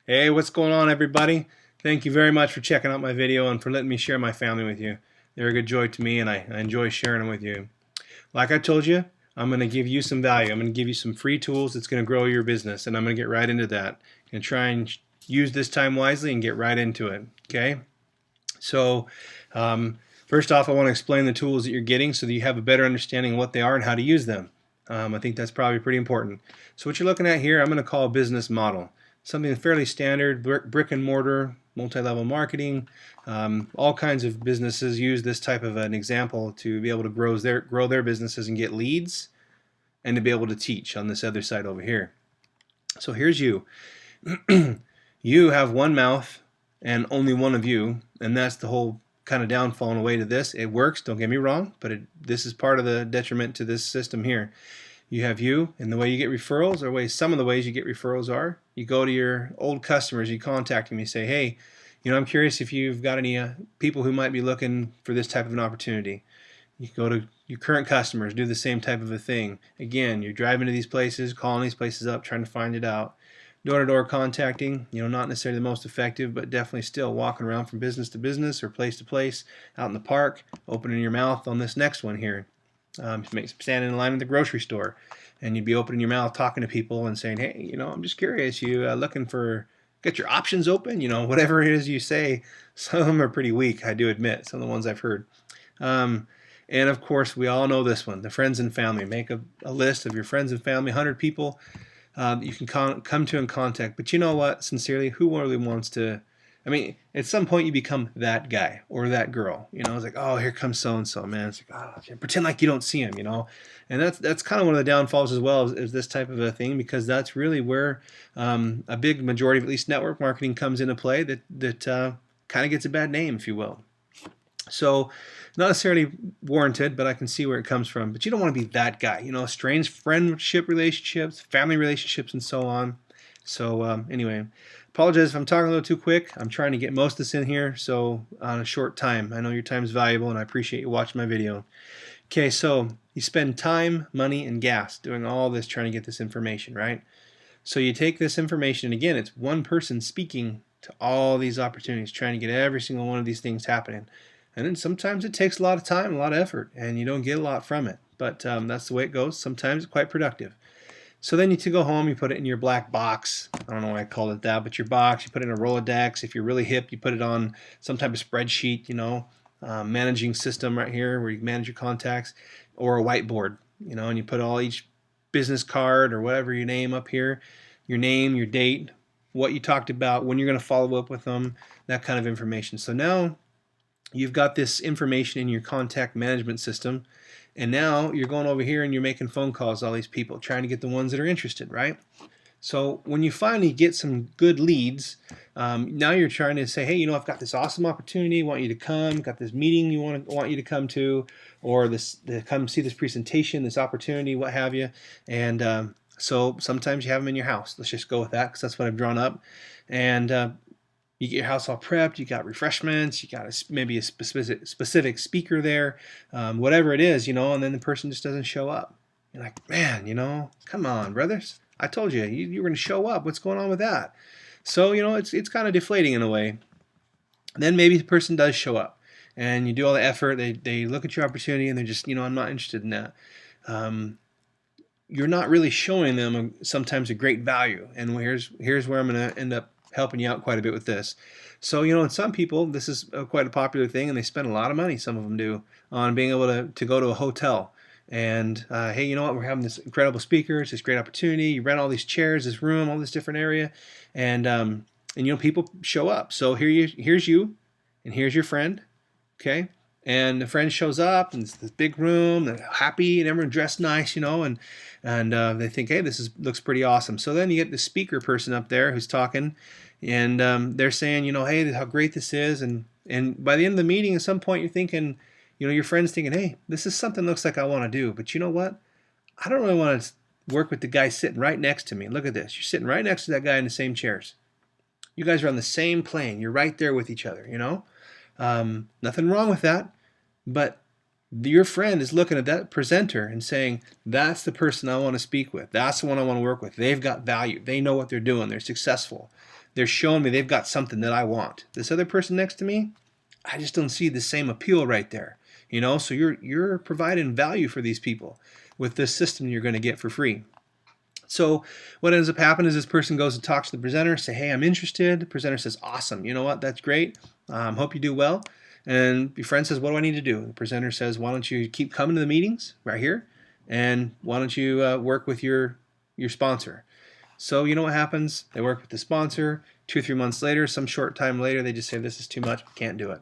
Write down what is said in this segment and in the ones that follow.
Hey, what's going on, everybody? Thank you very much for checking out my video and for letting me share my family with you. They're a good joy to me, and I enjoy sharing them with you. Like I told you, I'm going to give you some value. I'm going to give you some free tools that's going to grow your business, and I'm going to get right into that. And try and use this time wisely and get right into it. Okay? So, first off, I want to explain the tools that you're getting so that you have a better understanding of what they are and how to use them. I think that's probably pretty important. So what you're looking at here, I'm going to call a business model. Something fairly standard, brick and mortar, multi-level marketing. All kinds of businesses use this type of an example to be able to grow their businesses and get leads and to be able to teach on this other side over here. So here's you. You have one mouth and only one of you, and that's the whole kind of downfall in a way to this. It works, don't get me wrong, but this is part of the detriment to this system here. You have you, and the way you get referrals, or some of the ways you get referrals are, you go to your old customers, you contact them, you say, hey, I'm curious if you've got any people who might be looking for this type of an opportunity. You go to your current customers, do the same type of a thing. Again, you're driving to these places, calling these places up, trying to find it out. Door-to-door contacting, not necessarily the most effective, but definitely still walking around from business to business or place to place, out in the park, opening your mouth on this next one here. Standing in line at the grocery store, and you'd be opening your mouth talking to people and saying, hey, I'm just curious, you looking for, get your options open, whatever it is you say. Some of them are pretty weak, I do admit, some of the ones I've heard. And of course, we all know this one, the friends and family. Make a list of your friends and family, 100 people you can come to in contact. But you know what, sincerely, who really wants to, at some point you become that guy or that girl. It's like, oh, here comes so-and-so, man. It's like, oh, pretend like you don't see him, And that's kind of one of the downfalls as well, is this type of a thing, because that's really where a big majority of at least network marketing comes into play, that kind of gets a bad name, if you will. So not necessarily warranted, but I can see where it comes from. But you don't want to be that guy, strange friendship relationships, family relationships, and so on. So anyway, apologize if I'm talking a little too quick. I'm trying to get most of this in here, so on a short time. I know your time is valuable, and I appreciate you watching my video. Okay, so you spend time, money, and gas doing all this trying to get this information, right? So you take this information, and again, it's one person speaking to all these opportunities, trying to get every single one of these things happening. And then sometimes it takes a lot of time, a lot of effort, and you don't get a lot from it. But that's the way it goes. Sometimes it's quite productive. So then you go home, you put it in your black box. I don't know why I called it that, but your box, you put it in a Rolodex. If you're really hip, you put it on some type of spreadsheet, managing system right here where you manage your contacts, or a whiteboard, and you put each business card or whatever you name up here, your name, your date, what you talked about, when you're going to follow up with them, that kind of information. So now you've got this information in your contact management system, and now you're going over here and you're making phone calls to all these people, trying to get the ones that are interested, right? So when you finally get some good leads, now you're trying to say, hey, I've got this awesome opportunity, want you to come, got this meeting want you to come to, or come see this presentation, this opportunity, what have you. And so sometimes you have them in your house. Let's just go with that, because that's what I've drawn up. And you get your house all prepped, you got refreshments, you got maybe a specific speaker there, whatever it is, and then the person just doesn't show up. You're like, man, come on, brothers. I told you, you were going to show up. What's going on with that? So, it's kind of deflating in a way. Then maybe the person does show up, and you do all the effort. They look at your opportunity, and they're just, I'm not interested in that. You're not really showing them sometimes a great value. And here's where I'm going to end up helping you out quite a bit with this. So, in some people, this is quite a popular thing, and they spend a lot of money, some of them do, on being able to go to a hotel. And, hey, you know what, we're having this incredible speaker, it's this great opportunity, you rent all these chairs, this room, all this different area, and people show up. So here's you, and here's your friend, okay? And the friend shows up, and it's this big room, they're happy, and everyone dressed nice, and they think, hey, looks pretty awesome. So then you get the speaker person up there who's talking, and they're saying, hey, how great this is, and by the end of the meeting, at some point, you're thinking, your friend's thinking, hey, this is something looks like I want to do, but you know what? I don't really want to work with the guy sitting right next to me. Look at this. You're sitting right next to that guy in the same chairs. You guys are on the same plane. You're right there with each other, Nothing wrong with that, but Your friend is looking at that presenter and saying, that's the person I want to speak with. That's the one I want to work with. They've got value. They know what they're doing. They're successful. They're showing me they've got something that I want. This other person next to me, I just don't see the same appeal right there. So you're providing value for these people with this system you're going to get for free. So what ends up happening is this person goes and talks to the presenter, say, hey, I'm interested. The presenter says, awesome. You know what? That's great. Hope you do well. And your friend says, what do I need to do? The presenter says, why don't you keep coming to the meetings right here? And why don't you work with your sponsor? So you know what happens? They work with the sponsor. 2 or 3 months later, some short time later, they just say, this is too much. We can't do it.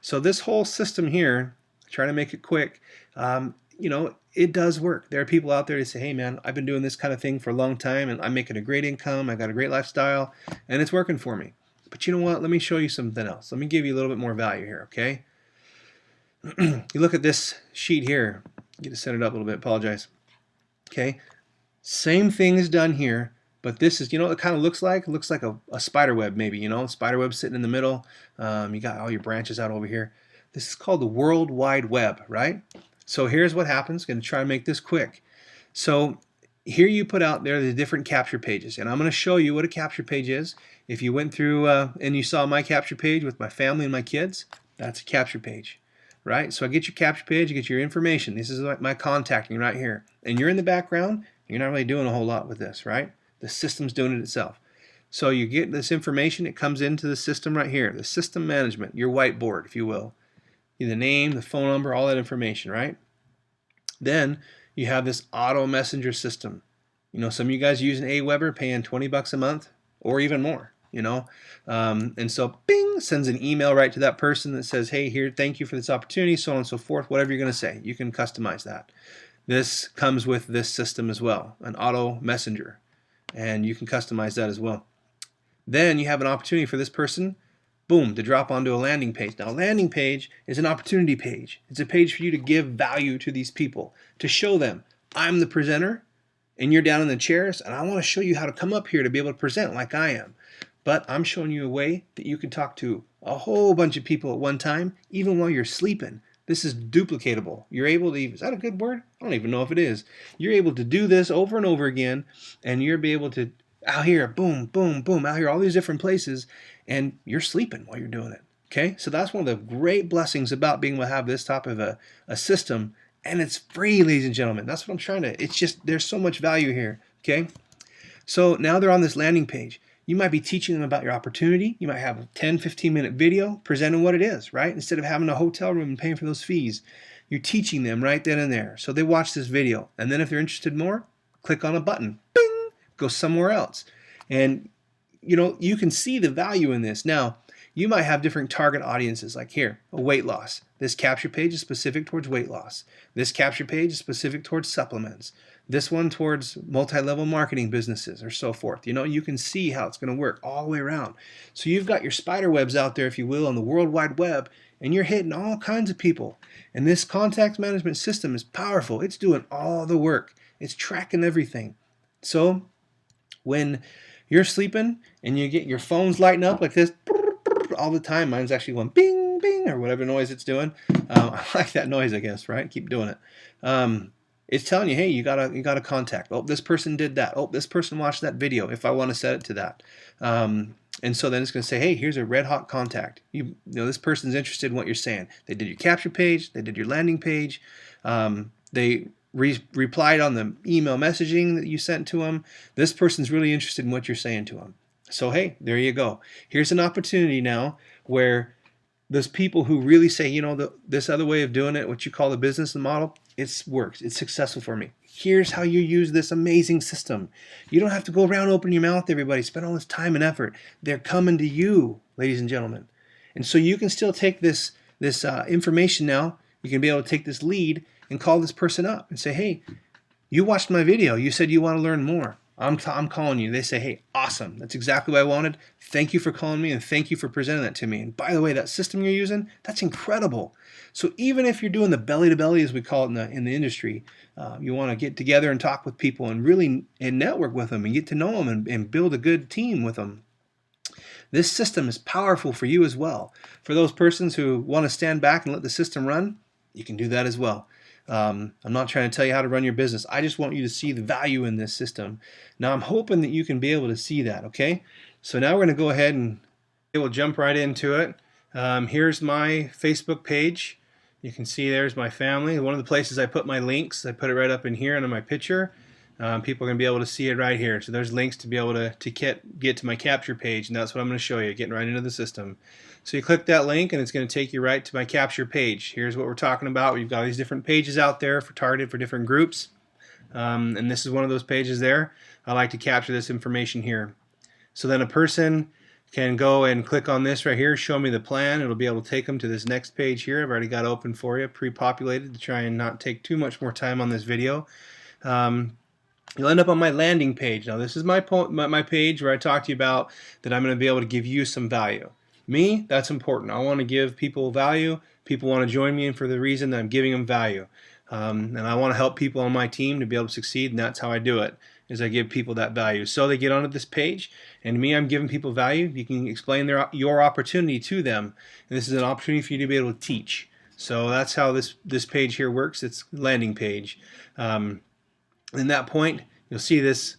So this whole system here, trying to make it quick, it does work. There are people out there that say, hey man, I've been doing this kind of thing for a long time and I'm making a great income, I got a great lifestyle, and it's working for me. But you know what? Let me show you something else. Let me give you a little bit more value here, okay? You look at this sheet here. Get to set it up a little bit, apologize. Okay, same thing is done here, but this is, what it kind of looks like? It looks like a spider web maybe, spider web sitting in the middle. You got all your branches out over here. This is called the World Wide Web, right? So here's what happens. Going to try to make this quick. So here you put out there the different capture pages, and I'm going to show you what a capture page is. If you went through and you saw my capture page with my family and my kids, that's a capture page, right? So I get your capture page, you get your information. This is my contacting right here. And you're in the background, you're not really doing a whole lot with this, right? The system's doing it itself. So you get this information, it comes into the system right here, the system management, your whiteboard, if you will. The name, the phone number, all that information, right? Then you have this auto messenger system. Some of you guys using Aweber, paying $20 a month or even more, and so bing, sends an email right to that person that says, hey, here, thank you for this opportunity, so on and so forth, whatever you're going to say. You can customize that. This comes with this system as well, an auto messenger, and you can customize that as well. Then you have an opportunity for this person, boom, to drop onto a landing page. Now, a landing page is an opportunity page. It's a page for you to give value to these people, to show them, I'm the presenter, and you're down in the chairs, and I want to show you how to come up here to be able to present like I am. But I'm showing you a way that you can talk to a whole bunch of people at one time, even while you're sleeping. This is duplicatable. You're able to, is that a good word? I don't even know if it is. You're able to do this over and over again, and you'll be able to, out here, boom, boom, boom, out here, all these different places, and you're sleeping while you're doing it. Okay, so that's one of the great blessings about being able to have this type of a system, and it's free, ladies and gentlemen. That's what I'm trying to, it's just, there's so much value here, okay? So now they're on this landing page. You might be teaching them about your opportunity. You might have a 10, 15-minute video presenting what it is, right? Instead of having a hotel room and paying for those fees, you're teaching them right then and there. So they watch this video, and then if they're interested more, click on a button, bing, go somewhere else. And you can see the value in this. Now, you might have different target audiences, like here, a weight loss. This capture page is specific towards weight loss. This capture page is specific towards supplements. This one towards multi-level marketing businesses or so forth. You can see how it's going to work all the way around. So you've got your spider webs out there, if you will, on the World Wide Web, and you're hitting all kinds of people. And this contact management system is powerful. It's doing all the work. It's tracking everything. So when you're sleeping and you get your phones lighting up like this all the time, mine's actually going bing, bing, or whatever noise it's doing. I like that noise, I guess, right? Keep doing it. It's telling you, hey, you gotta contact. Oh, this person did that. Oh, this person watched that video. If I want to set it to that, and so then it's going to say, hey, here's a red hot contact. This person's interested in what you're saying. They did your capture page. They did your landing page. They replied on the email messaging that you sent to them. This person's really interested in what you're saying to them. So hey, there you go. Here's an opportunity now where those people who really say, this other way of doing it, what you call the business model, it works. It's successful for me. Here's how you use this amazing system. You don't have to go around opening your mouth, everybody. Spend all this time and effort. They're coming to you, ladies and gentlemen. And so you can still take this information now. You can be able to take this lead and call this person up and say, hey, you watched my video. You said you want to learn more. I'm calling you. They say, hey, awesome. That's exactly what I wanted. Thank you for calling me, and thank you for presenting that to me. And by the way, that system you're using, that's incredible. So even if you're doing the belly-to-belly, as we call it in the industry, you want to get together and talk with people and really network with them and get to know them and build a good team with them. This system is powerful for you as well. For those persons who want to stand back and let the system run, you can do that as well. I'm not trying to tell you how to run your business. I just want you to see the value in this system. Now I'm hoping that you can be able to see that, okay? So now we're going to go ahead and we'll jump right into it. Here's my Facebook page. You can see there's my family. One of the places I put my links, I put it right up in here under my picture. People are going to be able to see it right here. So there's links to be able to get to my capture page, and that's what I'm going to show you, getting right into the system. So you click that link and it's going to take you right to my capture page. Here's what we're talking about. We've got these different pages out there for targeted for different groups. And this is one of those pages there. I like to capture this information here. So then a person can go and click on this right here, show me the plan. It'll be able to take them to this next page here. I've already got open for you, pre-populated, to try and not take too much more time on this video. You'll end up on my landing page. Now this is my page where I talk to you about that I'm going to be able to give you some value. Me, that's important. I want to give people value. People want to join me in for the reason that I'm giving them value. And I want to help people on my team to be able to succeed, and that's how I do it, is I give people that value. So they get onto this page, and me, I'm giving people value. You can explain your opportunity to them, and this is an opportunity for you to be able to teach. So that's how this page here works. It's landing page. In that point, you'll see this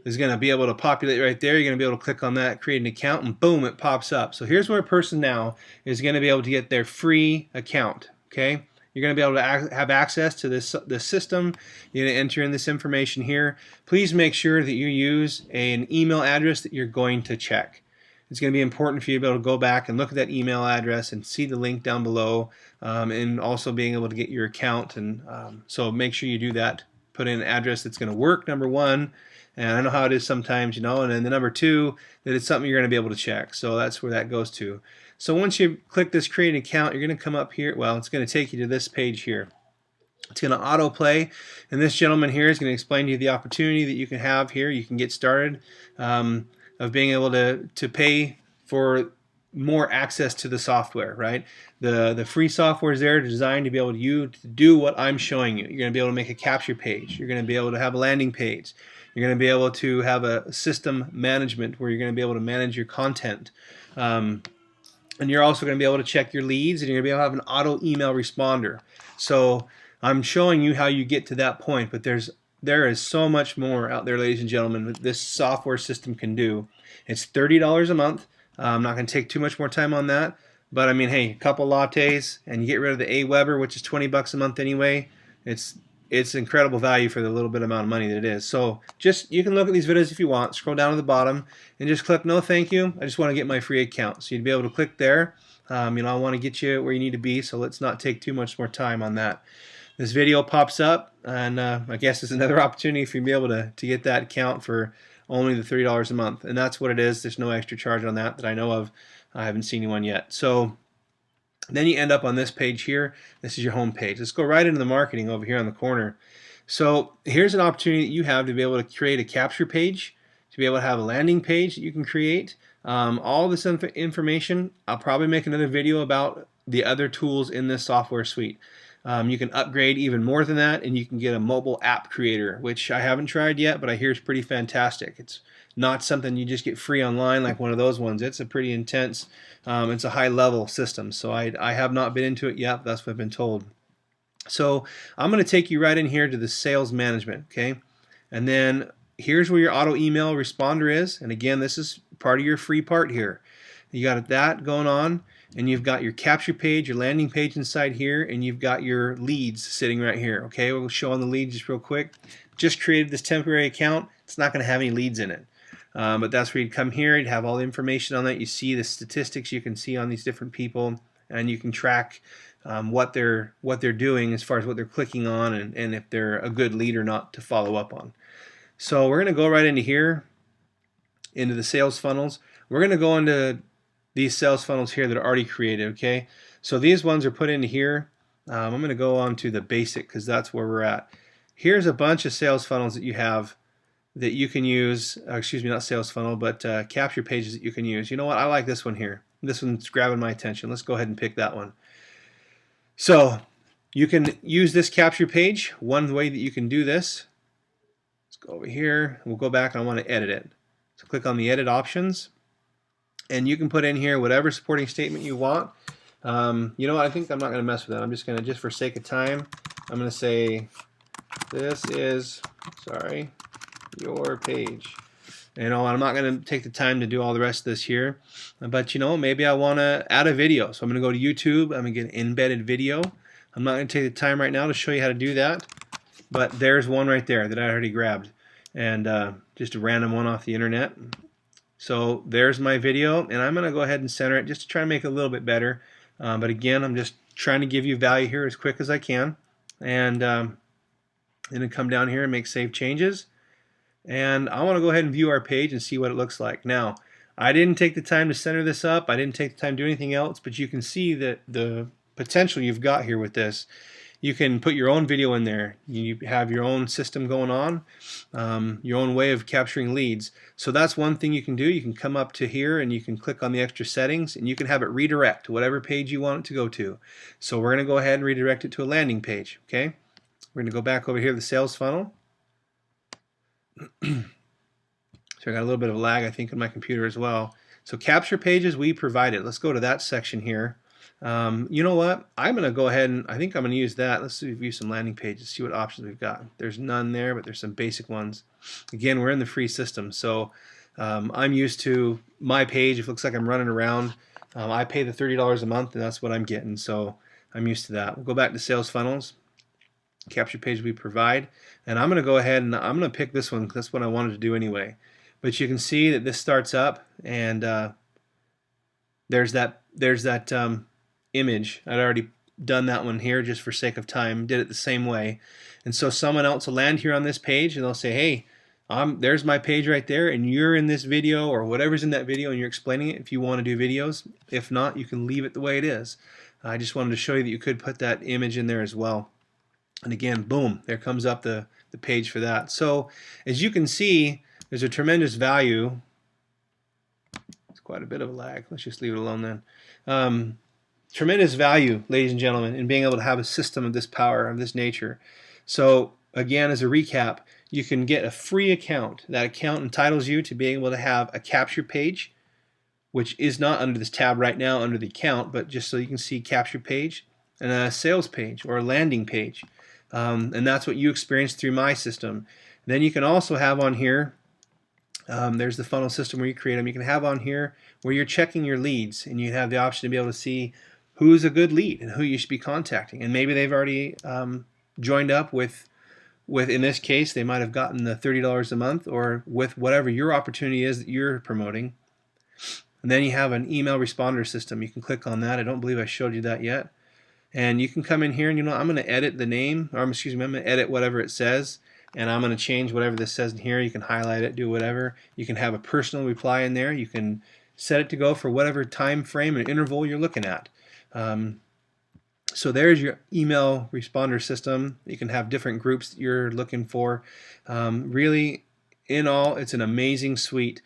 is going to be able to populate right there. You're going to be able to click on that, create an account, and boom, it pops up. So here's where a person now is going to be able to get their free account. Okay, you're going to be able to have access to this system. You're going to enter in this information here. Please make sure that you use an email address that you're going to check. It's going to be important for you to be able to go back and look at that email address and see the link down below, and also being able to get your account. And so make sure you do that. Put in an address that's going to work, number one. And I know how it is sometimes, you know, and then the number two, that it's something you're going to be able to check. So that's where that goes to. So once you click this create an account, you're going to come up here. Well, it's going to take you to this page here. It's going to autoplay, and this gentleman here is going to explain to you the opportunity that you can have here. You can get started of being able to pay for more access to the software, right? The free software is there designed to be able to do what I'm showing you. You're going to be able to make a capture page. You're going to be able to have a landing page. You're going to be able to have a system management where you're going to be able to manage your content. And you're also going to be able to check your leads, and you're going to be able to have an auto email responder. So I'm showing you how you get to that point, but there is so much more out there, ladies and gentlemen, that this software system can do. It's $30 a month. I'm not going to take too much more time on that, but I mean, hey, a couple lattes and you get rid of the Aweber, which is $20 a month anyway. It's incredible value for the little bit amount of money that it is. So you can look at these videos if you want. Scroll down to the bottom and just click no thank you. I just want to get my free account. So you'd be able to click there. I want to get you where you need to be, so let's not take too much more time on that. This video pops up, and I guess it's another opportunity for you to be able to get that account for only the $30 a month. And that's what it is. There's no extra charge on that I know of. I haven't seen anyone yet. So then you end up on this page here. This is your home page. Let's go right into the marketing over here on the corner. So here's an opportunity that you have to be able to create a capture page, to be able to have a landing page that you can create. All this information, I'll probably make another video about the other tools in this software suite. You can upgrade even more than that, and you can get a mobile app creator, which I haven't tried yet, but I hear is pretty fantastic. It's not something you just get free online like one of those ones. It's a pretty intense, it's a high-level system. So I have not been into it yet, but that's what I've been told. So I'm going to take you right in here to the sales management, okay? And then here's where your auto email responder is. And again, this is part of your free part here. You got that going on, and you've got your capture page, your landing page inside here, and you've got your leads sitting right here. Okay, we'll show on the leads just real quick. Just created this temporary account. It's not going to have any leads in it. But that's where you'd come here. You'd have all the information on that. You see the statistics you can see on these different people, and you can track what they're doing as far as what they're clicking on, and if they're a good lead or not to follow up on. So we're going to go right into here, into the sales funnels. We're going to go into these sales funnels here that are already created, okay? So these ones are put into here. I'm going to go on to the basic because that's where we're at. Here's a bunch of sales funnels that you have that you can use, excuse me, not sales funnel, but capture pages that you can use. You know what? I like this one here. This one's grabbing my attention. Let's go ahead and pick that one. So you can use this capture page. One way that you can do this, let's go over here. We'll go back and I want to edit it. So click on the edit options, and you can put in here whatever supporting statement you want. You know what? I think I'm not going to mess with that. I'm just going to, just for sake of time, I'm going to say this is, sorry, your page. You know, I'm not going to take the time to do all the rest of this here, but you know, maybe I want to add a video. So I'm going to go to YouTube. I'm going to get an embedded video. I'm not going to take the time right now to show you how to do that, but there's one right there that I already grabbed, and just a random one off the internet. So there's my video, and I'm going to go ahead and center it just to try to make it a little bit better. But again, I'm just trying to give you value here as quick as I can, and then come down here and make save changes. And I want to go ahead and view our page and see what it looks like. Now, I didn't take the time to center this up. I didn't take the time to do anything else, but you can see that the potential you've got here with this. You can put your own video in there. You have your own system going on, your own way of capturing leads. So that's one thing you can do. You can come up to here and you can click on the extra settings, and you can have it redirect to whatever page you want it to go to. So we're going to go ahead and redirect it to a landing page. Okay, we're going to go back over here to the sales funnel. So I got a little bit of lag, I think, on my computer as well. So capture pages we provided. Let's go to that section here. You know what? I'm going to go ahead and I think I'm going to use that. Let's view some landing pages, see what options we've got. There's none there, but there's some basic ones. Again, we're in the free system, so I'm used to my page. If it looks like I'm running around, I pay the $30 a month, and that's what I'm getting. So I'm used to that. We'll go back to sales funnels. Capture page we provide, and I'm going to go ahead and I'm going to pick this one because that's what I wanted to do anyway. But you can see that this starts up, and there's that image. I'd already done that one here just for sake of time, did it the same way. And so someone else will land here on this page and they'll say, hey, there's my page right there, and you're in this video or whatever's in that video, and you're explaining it if you want to do videos. If not, you can leave it the way it is. I just wanted to show you that you could put that image in there as well. And again, boom, there comes up the page for that. So as you can see, there's a tremendous value. It's quite a bit of a lag. Let's just leave it alone then. Tremendous value, ladies and gentlemen, in being able to have a system of this power, of this nature. So again, as a recap, you can get a free account. That account entitles you to being able to have a capture page, which is not under this tab right now under the account, but just so you can see capture page, and a sales page or a landing page. And that's what you experience through my system. Then you can also have on here, there's the funnel system where you create them. You can have on here where you're checking your leads, and you have the option to be able to see who's a good lead and who you should be contacting. And maybe they've already joined up with, in this case, they might have gotten the $30 a month, or with whatever your opportunity is that you're promoting. And then you have an email responder system. You can click on that. I don't believe I showed you that yet. And you can come in here and, you know, I'm going to edit the name, or excuse me, I'm going to edit whatever it says, and I'm going to change whatever this says in here. You can highlight it, do whatever. You can have a personal reply in there. You can set it to go for whatever time frame and interval you're looking at. So there's your email responder system. You can have different groups that you're looking for. Really, in all, it's an amazing suite.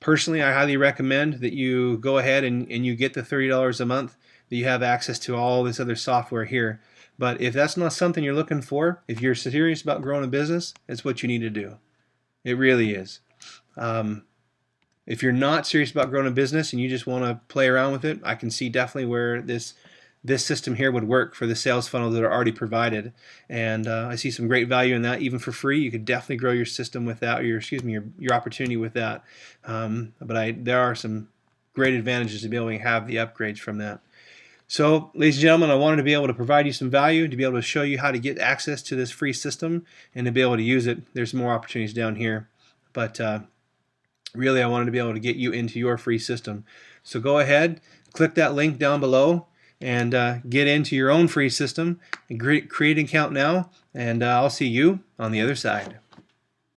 Personally, I highly recommend that you go ahead and you get the $30 a month, that you have access to all this other software here. But if that's not something you're looking for, if you're serious about growing a business, it's what you need to do. It really is. If you're not serious about growing a business and you just want to play around with it, I can see definitely where this system here would work for the sales funnels that are already provided. And I see some great value in that. Even for free, you could definitely grow your system with that, or your opportunity with that. But there are some great advantages to be able to have the upgrades from that. So, ladies and gentlemen, I wanted to be able to provide you some value, to be able to show you how to get access to this free system and to be able to use it. There's more opportunities down here. But really, I wanted to be able to get you into your free system. So go ahead, click that link down below, and get into your own free system and create an account now. And I'll see you on the other side.